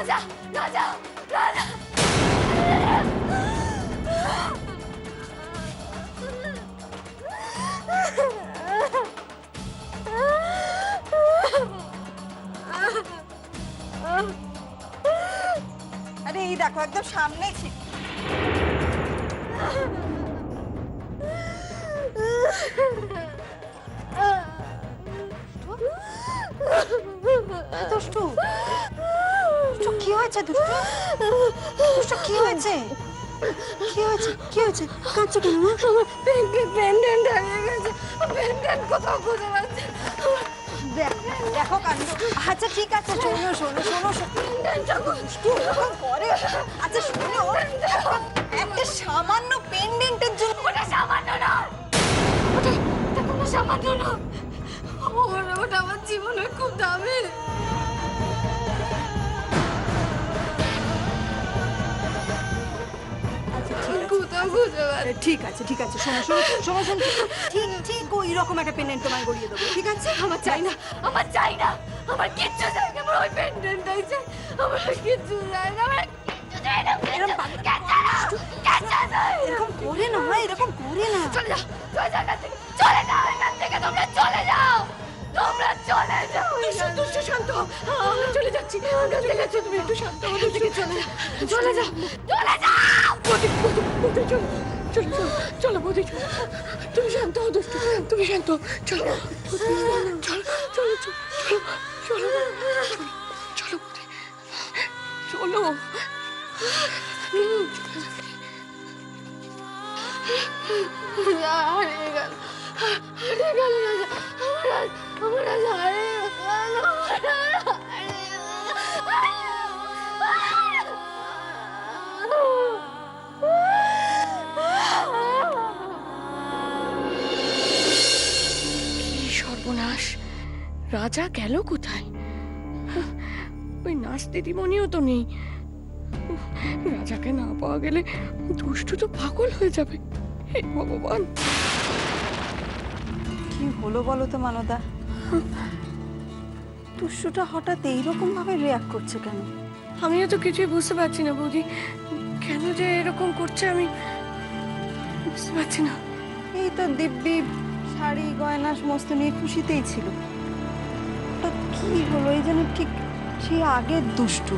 রাজা রাজা রাজা আরে এই দেখো একদম সামনেই ছিল। দুষ্টু দুষ্টু কি হয়েছে? দুষ্টু দুষ্টু কি হয়েছে? কি হয়েছে? কি হয়েছে? কাঁদছো কেন? আমার পেন্ডেন্ট হারিয়ে গেছে। পেন্ডেন্ট কোথাও খুঁজে পাচ্ছি না। দেখো কাণ্ড। আচ্ছা ঠিক আছে, শোনো শোনো শোনো দুষ্টু এরকম করে। আচ্ছা শোনো, একটা সামান্য পেন্ডেন্টের জন্য। ওটা সামান্য নয়, ওটা কোনো সামান্য নয়। ওটা আমার জীবনের খুব দামি। কোথাও খুঁজে পাচ্ছি। ঠিক আছে ঠিক আছে, শোনো শোনো শোনো শোনো, ঠিক ঠিক ওই রকম একটা পেন্ডেন্ট তোমায় গড়িয়ে দেবো, ঠিক আছে? আমার চাই না, আমার চাই না, আমার কিচ্ছু চাই না। আমার ওই পেন্ডেন্টটাই চাই। আমার কিচ্ছু চাই না, আমার কিচ্ছু চাই না। এরকম করে না, এরকম করে না। চলে যাও, চলে যাও এখান থেকে, চলে যাও এখান থেকে, তোমরা চলে যাও, তোমরা চলে যাও। দুষ্টু শান্ত, আমরা চলে যাচ্ছি। ঠিক আছে, তুমি একটু শান্ত হও। থেকে চলে যাও, চলে যাও, চলে যাও। বৌদি, বৌদি, চলো, চলো, চলো, চলো বৌদি, চলো। তুমি শান্ত হও দুষ্টু, তুমি শান্ত হও। চলো, চলো, চলো, চলো, চলো, চলো, বৌদি, চলো। হারিয়ে গেল, হারিয়ে গেল রাজা, আমার রাজা হারিয়ে কি সর্বনাশ! রাজা গেল কোথায়? ওই নাচ দিদিমণিও তো নেই। রাজাকে না পাওয়া গেলে দুষ্টু তো পাগল হয়ে যাবে। হে ভগবান! কি হলো বলো তো মানদা? দুষ্টুটা হঠাৎ এইরকম ভাবে রিয়াক্ট করছে কেন? আমিও তো কিছুই বুঝতে পারছি না বৌদি, কেন যে এরকম করছে আমি বুঝতে পারছি না। এই তো দিব্যি শাড়ি গয়না সমস্ত নিয়ে খুশিতেই ছিল। হঠাৎ কি হলো? এই যেন ঠিক সেই আগের দুষ্টু।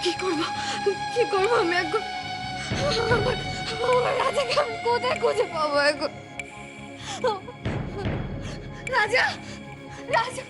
কি করবো, কি করবো আমি এখন? আমার রাজাকে আমি কোথায় খুঁজে পাবো এখন? রাজা, রাজা!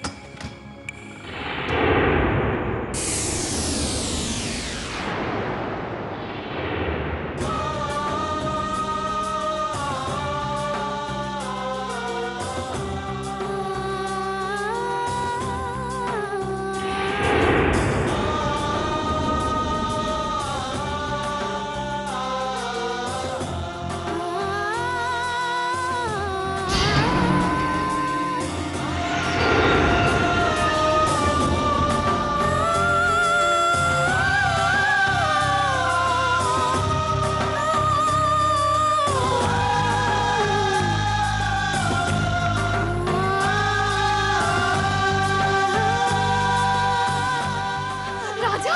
রাজা,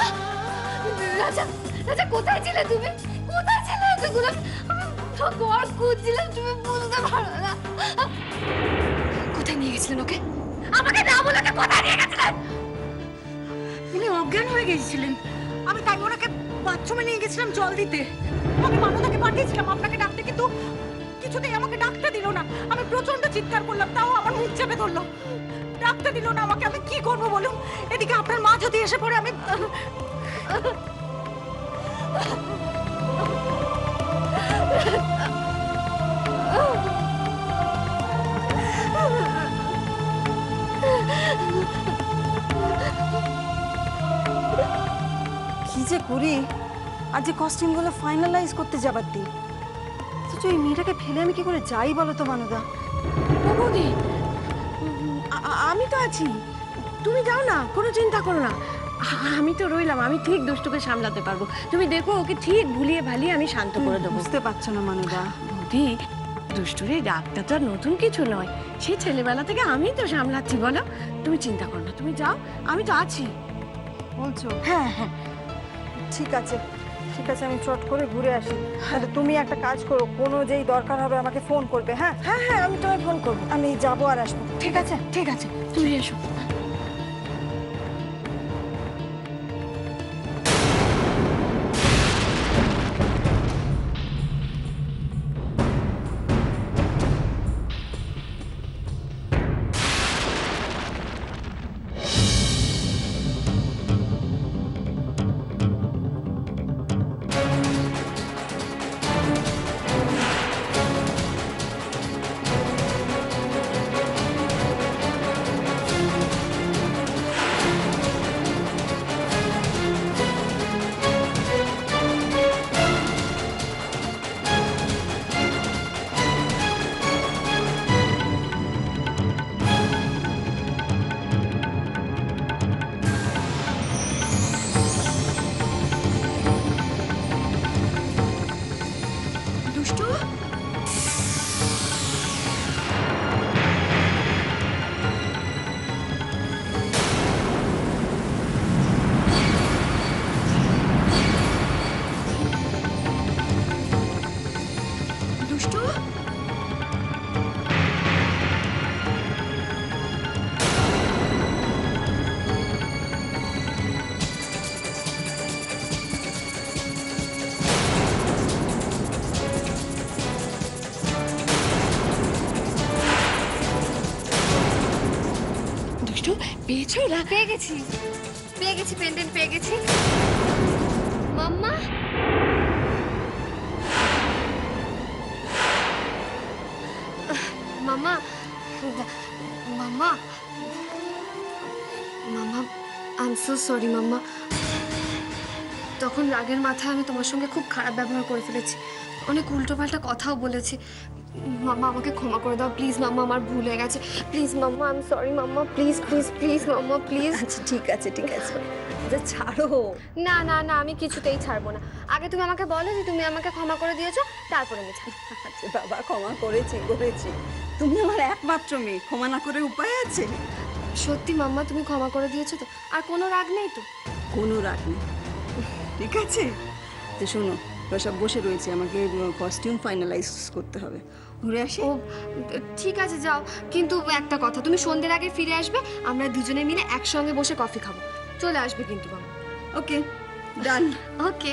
রাজা, রাজা কোথায় ছিলে তুমি? কোথায় ছিলে এতগুলো? আমি ঘর খুঁজছিলাম, তুমি বুঝতে পারো না। কোথায় নিয়ে গেছিলেন ওকে? আমাকে না বলে ওকে কোথায় নিয়ে গেছিলেন? উনি অজ্ঞান হয়ে গেছিলেন। আমি তাই ওনাকে বাথরুমে নিয়ে গেছিলাম জল দিতে। আমি মানদাকে পাঠিয়েছিলাম আপনাকে ডাকতে, কিন্তু কিছুতেই আমাকে ডাকতে দিল না। আমি প্রচন্ড চিৎকার করলাম, তাও আমার মুখ চেপে ধরলো, ডাকতে দিল না আমাকে। আমি কি করবো বলুন? এদিকে আপনার মা যদি এসে পড়ে, আমি কি যে করি। আজ যে কস্টিউমগুলো ফাইনালাইজ করতে যাবার দিন, অথচ এই মেয়েটাকে ফেলে আমি কি করে যাই বলো তো মানদা? বৌদি, আমি তো আছি, তুমি যাও না, কোনো চিন্তা করো না। আমি তো রইলাম, আমি ঠিক দুষ্টুকে সামলাতে পারবো। তুমি দেখো, ওকে ঠিক ভুলিয়ে ভালিয়ে আমি শান্ত করে দেবো। বুঝতে পারছো না মানদা? বৌদি, দুষ্টুর এই ডাকটা তো আর নতুন কিছু নয়, সেই ছেলেবেলা থেকে আমিই তো সামলাচ্ছি, বলো। তুমি চিন্তা করো না, তুমি যাও, আমি তো আছি। বলছো? হ্যাঁ হ্যাঁ। ঠিক আছে, ঠিক আছে, আমি চট করে ঘুরে আসি। তাহলে তুমি একটা কাজ করো, কোনো যেই দরকার হবে আমাকে ফোন করবে। হ্যাঁ হ্যাঁ হ্যাঁ, আমি তোমায় ফোন করবো। আমি যাবো আর আসবো। ঠিক আছে ঠিক আছে, তুমি এসো। দুষ্টু, দুষ্টু, দুষ্টু, পেয়েছো না? পেয়ে গেছি, পেয়ে গেছি, পেন্ডেন্ট পেয়ে গেছি। মাম্মা, মাম্মা, মাম্মা, মাম্মা, আই এম সো সরি মাম্মা। তখন রাগের মাথায় আমি তোমার সঙ্গে খুব খারাপ ব্যবহার করে ফেলেছি, অনেক উল্টোপাল্টা কথাও বলেছি। মাম্মা, আমাকে ক্ষমা করে দাও প্লিজ। মাম্মা, আমার ভুল হয়ে গেছে, please mamma, I am sorry mamma, please please please mamma, please. আচ্ছা ঠিক আছে, ঠিক আছে, আচ্ছা ছাড়ো। না না না, আমি কিছুতেই ছাড়বো না। আগে তুমি আমাকে বলো যে তুমি আমাকে ক্ষমা করে দিয়েছো, তারপরে আমি ছাড়বো। আচ্ছা বাবা, ক্ষমা করেছি করেছি, তুমি আমার একমাত্র মেয়ে, ক্ষমা না করে উপায় আছে? সত্যি মাম্মা, তুমি ক্ষমা করে দিয়েছো তো? আর কোনো রাগ নেই তো? কোনো রাগ নেই, ঠিক আছে। তো শোনো, ওরা সব বসে রয়েছে, আমাকে কস্টিউম ফাইনালাইজ করতে হবে, ঘুরে আসি। ও ঠিক আছে, যাও। কিন্তু একটা কথা, তুমি সন্ধ্যের আগে ফিরে আসবে, আমরা দুজনে মিলে একসঙ্গে বসে কফি খাবো। চলে আসবে কিন্তু মাম্মা। ওকে, ডান। ওকে।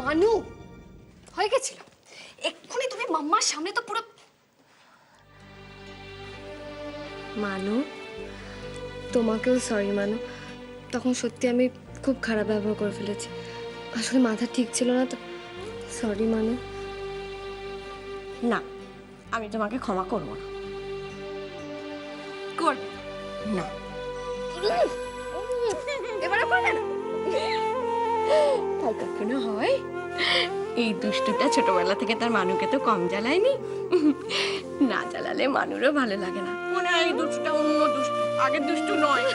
মানু, হয়ে গেছিল এক্ষুনি তুমি মাম্মার সামনে তো পুরো। মানু, তোমাকেও সরি মানু, তখন সত্যি আমি খুব খারাপ ব্যবহার করে ফেলেছি, আসলে মাথা ঠিক ছিল না তো। সরি মানু। না, আমি তোমাকে ক্ষমা করবো না। করবে না। এবারে পারবে না। তাই কখনো হয়? এই দুষ্টুটা ছোটবেলা থেকে তার মানুকে তো কম জ্বালায়নি, না জ্বালালে মানুরও ভালো লাগে না। মনে হয় এই দুষ্টুটা অন্য দুষ্টু, আগের দুষ্টু নয়।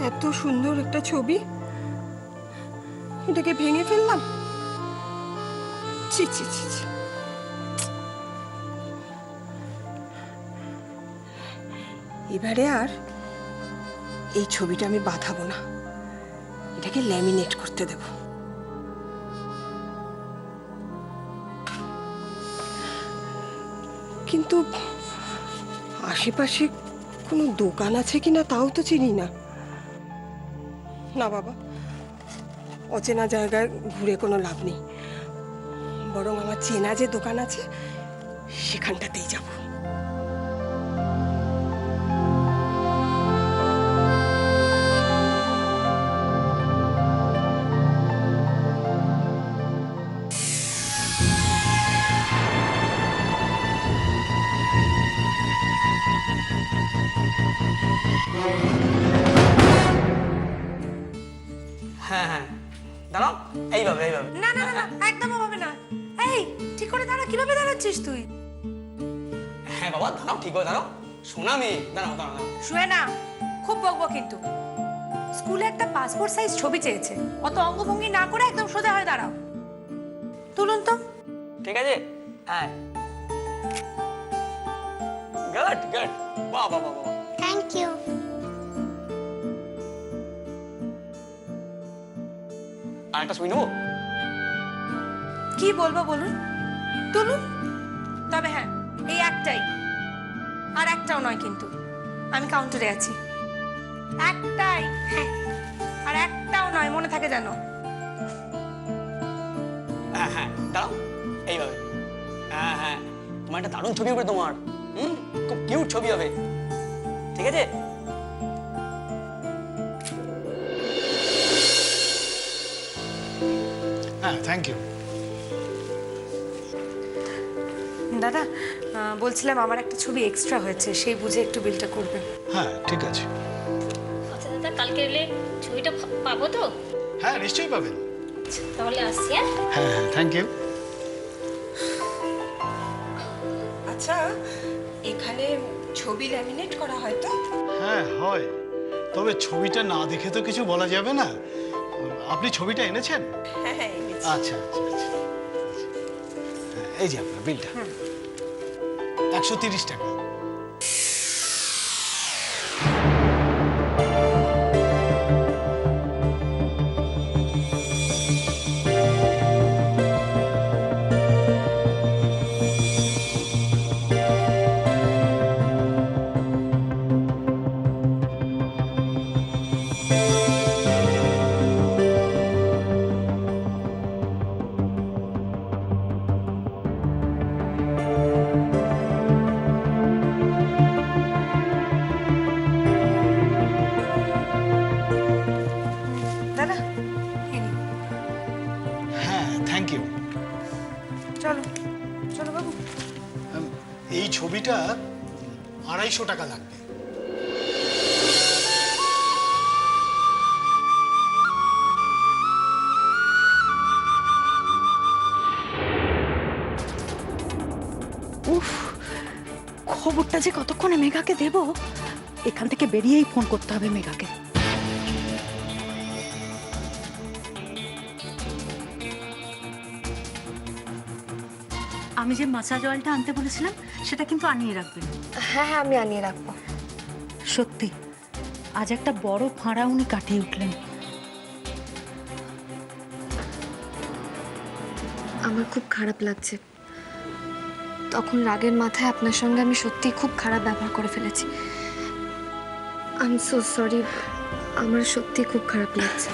এত সুন্দর একটা ছবি, এটাকে ভেঙে ফেললাম। ছি ছি ছি ছি। এবারে আর এই ছবিটা আমি বাঁধাবো না, এটাকে ল্যামিনেট করতে দেব। কিন্তু আশেপাশে কোনো দোকান আছে কিনা তাও তো চিনি না। না বাবা, অচেনা জায়গায় ঘুরে কোনো লাভ নেই, বরং আমার চেনা যে দোকান আছে সেখানটাতেই যাব। হ্যাঁ হ্যাঁ, দাঁড়াও, এইভাবে এইভাবে। না না না না, একদম হবে না। এই ঠিক করে দাঁড়া, কিভাবে দাঁড়াচ্ছিস তুই? হ্যাঁ বাবা, দাঁড়াও, ঠিক করে দাঁড়াও। শোনা মেয়ে, দাঁড়াও দাঁড়াও দাঁড়াও। শুয়ে না, খুব বকবো কিন্তু। স্কুলে একটা পাসপোর্ট সাইজ ছবি চেয়েছে, অত অঙ্গভঙ্গি না করে একদম সোজা হয়ে দাঁড়াও। তুলুন তো। ঠিক আছে, হ্যাঁ, গুড গুড, বাহ বাহ বাহ বাহ। Thank you. আর একটা ছবি নেবো? কি বলবো বলুন, তুলুন। তবে হ্যাঁ, এই একটাই, আর একটাও নয় কিন্তু। আমি কাউন্টারে আছি। একটাই, হ্যাঁ, আর একটাও নয়, মনে থাকে যেন। হ্যাঁ হ্যাঁ, দাঁড়াও, এইভাবে। হ্যাঁ হ্যাঁ, তোমার একটা দারুণ ছবি হবে তোমার। খুব কিউট ছবি হবে, ঠিক আছে? হ্যাঁ, থ্যাংক ইউ। দাদা, বলছিলাম আমার একটা ছবি এক্সট্রা হয়েছে, সেই বুঝে একটু বিলটা করবেন। হ্যাঁ, ঠিক আছে। আচ্ছা দাদা, কালকে এলে ছবিটা পাবো তো? হ্যাঁ, নিশ্চয়ই পাবেন। তাহলে আসছি। হ্যাঁ হ্যাঁ হ্যাঁ, থ্যাংক ইউ। আচ্ছা, এখানে ছবি ল্যামিনেট করা হয় তো? হ্যাঁ হয়, তবে ছবিটা না দেখে তো কিছু বলা যাবে না। আপনি ছবিটা এনেছেন? হ্যাঁ হ্যাঁ, এনেছি। আচ্ছা আচ্ছা আচ্ছা। হ্যাঁ, এই যে আপনার বিলটা, 130 টাকা। দাদা, এই নিন। হ্যাঁ, থ্যাংক ইউ। চলো চলো বাবু। এই ছবিটা 250 টাকা লাগবে। উফ, খবরটা যে কতক্ষণে মেঘাকে দেব, এখান থেকে বেরিয়েই ফোন করতে হবে মেঘাকে। আমি যে মাসাজ অয়েলটা আনতে বলেছিলাম সেটা কিন্তু আনিয়ে রাখবেন। হ্যাঁ হ্যাঁ, আমি আনিয়ে রাখবো। সত্যি আজ একটা বড় ফাঁড়া উনি কাটিয়ে উঠলেন। আমার খুব খারাপ লাগছে। তখন রাগের মাথায় আপনার সঙ্গে আমি সত্যি খুব খারাপ ব্যবহার করে ফেলেছি। I am so sorry. আমার সত্যি খুব খারাপ লাগছে।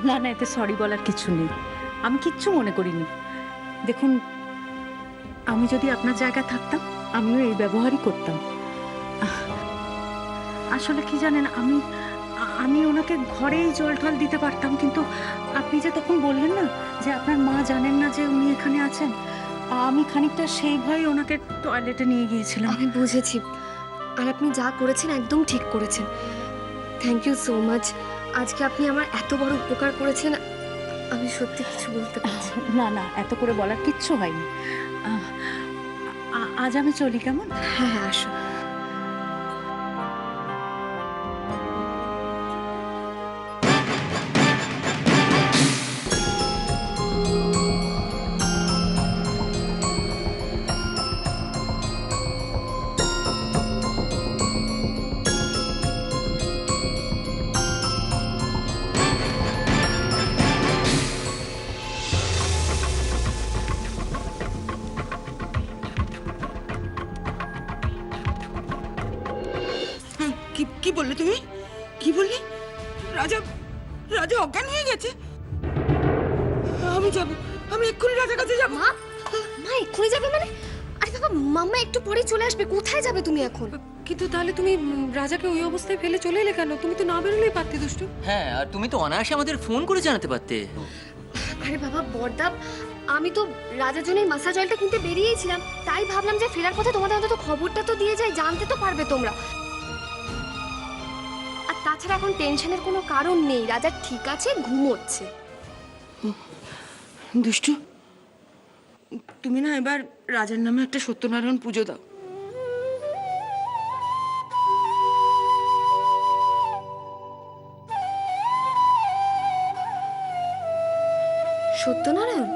না না, এতে সরি বলার কিছু নেই, আমি কিচ্ছু মনে করিনি। দেখুন, আমি যদি আপনার জায়গায় থাকতাম আমিও এই ব্যবহারই করতাম। আসলে কি জানেন, আমি ওনাকে ঘরেই জল টল দিতে পারতাম, কিন্তু আপনি যে তখন বললেন না যে আপনার মা জানেন না যে উনি এখানে আছেন, আমি খানিকটা সেই ভয়ে ওনাকে টয়লেটে নিয়ে গিয়েছিলাম। আমি বুঝেছি, আর আপনি যা করেছেন একদম ঠিক করেছেন। Thank you so much. আজকে আপনি আমার এত বড় উপকার করেছেন, আমি সত্যি কিছু বলতে পারছি না। না না, এত করে বলার কিচ্ছু হয়নি। আজ আমি চলি, কেমন? হ্যাঁ হ্যাঁ, আসুন। কি বললে তুমি? কি বললি? রাজা রাজা অজ্ঞান হয়ে গেছে? আমি যাব, আমি এক্ষুনি রাজার কাছে যাব। মা, মা এক্ষুনি যাবে মানে? আরে বাবা, মাম্মা একটু পরেই চলে আসবে। কোথায় যাবে তুমি এখন? কিন্তু তাহলে তুমি রাজাকে ওই অবস্থায় ফেলে চলে এলে কেন? তুমি তো না বেরোলেই পারতে, দুষ্টু। হ্যাঁ, আর তুমি তো অনায়াসে আমাদের ফোন করে জানাতে পারতে। আরে বাবা বড়দা, আমি তো রাজার জন্য মাসাজ অয়েলটা কিনতে বেরিয়েছিলাম, তাই ভাবলাম যে ফেরার পথে তোমাদের অন্তত খবরটা তো দিয়ে যাই, জানতে তো পারবে তোমরা। আর তাছাড়া এখন টেনশনের কোনো কারণ নেই, রাজা ঠিক আছে, ঘুমোচ্ছে। দুষ্টু, তুমি না এবার রাজার নামে একটা সত্যনারায়ণ পুজো দাও। সত্যনারায়ণ?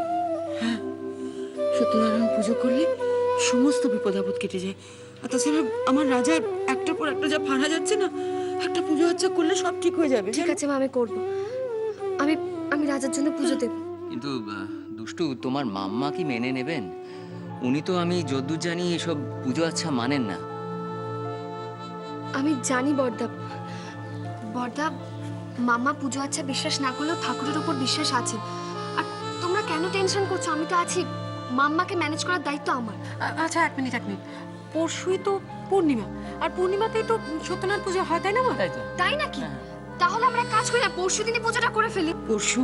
সত্যনারায়ণ পুজো করলে সমস্ত বিপদ আপদ কেটে যায়। আর তাছাড়া আমার রাজার একটার পর একটা যা ফাঁড়া যাচ্ছে না, একটা পুজো আচ্ছা করলে সব ঠিক হয়ে যাবে। ঠিক আছে মা, আমি করব। আমি আমি রাজার জন্য পুজো দেব। কিন্তু দুষ্টু, তোমার মাম্মা কি মেনে নেবেন? উনি তো আমি যদ্দূর জানি এসব পুজো আচ্ছা মানেন না। আমি জানি বড়দা, বড়দা মামা পুজো আচ্ছা বিশ্বাস না করলেও ঠাকুরের উপর বিশ্বাস আছে। আর তোমরা কেন টেনশন করছো? আমি তো আছি, মাম্মাকে ম্যানেজ করার দায়িত্ব আমার। আচ্ছা এক মিনিট। পরশুই তো পূর্ণিমা, আর পূর্ণিমাতেই তো সত্যনারায়ণ পুজো হয়, তাই না মা? তাই তো। তাই নাকি? তাহলে আমরা এক কাজ করি না, পরশু দিনই পুজোটা করে ফেলি। পরশু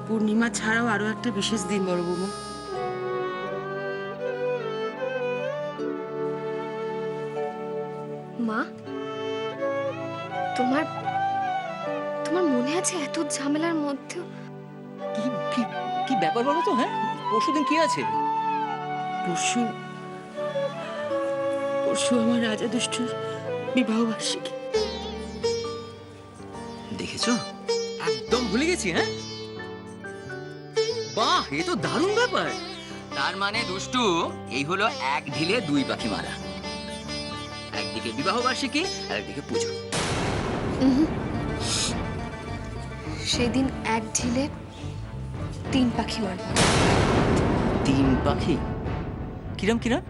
পূর্ণিমা ছাড়াও আরো একটা বিশেষ দিন বড় বৌমা। মা, তোমার তোমার মনে আছে এত ঝামেলার মধ্যেও? কি কি কি ব্যাপার বলো তো? হ্যাঁ, পরশুদিন কি আছে? পরশু পরশু আমার রাজা দুষ্টুর বিবাহ বার্ষিকী। দেখেছো, একদম ভুলে গেছি। হ্যাঁ, বাহ, এ তো দারুণ ব্যাপার। তার মানে দুষ্টু, এই হলো এক ঢিলে দুই পাখি মারা। একদিকে বিবাহ বার্ষিকী আর একদিকে পুজো। সেদিন এক ঢিলে 3 পাখি মারব। 3 পাখি? কিরম কিরম?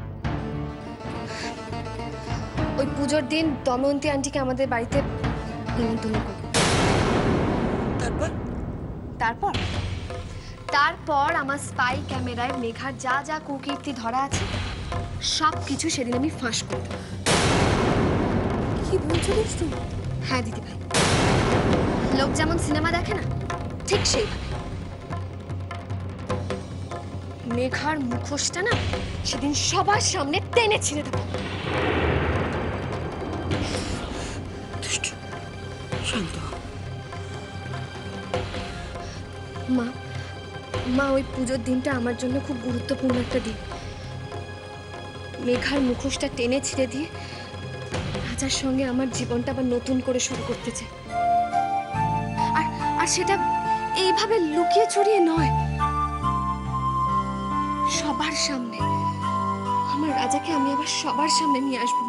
ওই পুজোর দিন দময়ন্তী আন্টিকে আমাদের বাড়িতে নিমন্ত্রণ করব। তারপর তারপর তারপর আমার স্পাই ক্যামেরায় মেঘার যা যা কুকীর্তি ধরা আছে সব কিছু সেদিন আমি ফাঁস করে দেব। কি বলছো দুষ্টু? হ্যাঁ দিদি ভাই, লোক যেমন সিনেমা দেখে না, ঠিক সেইভাবে মেঘার মুখোশটা না সেদিন সবার সামনে টেনে ছিঁড়ে দেবো। দুষ্টু, শান্ত হও। মা, মা ওই পুজোর দিনটা আমার জন্য খুব গুরুত্বপূর্ণ একটা দিন। মেঘার মুখোশটা টেনে ছিঁড়ে দিয়ে রাজার সঙ্গে আমার জীবনটা আবার নতুন করে শুরু করতে চাই। আর আর সেটা এইভাবে লুকিয়ে চুরিয়ে নয়, সবার সামনে। আমার রাজাকে আমি আবার সবার সামনে নিয়ে আসবো।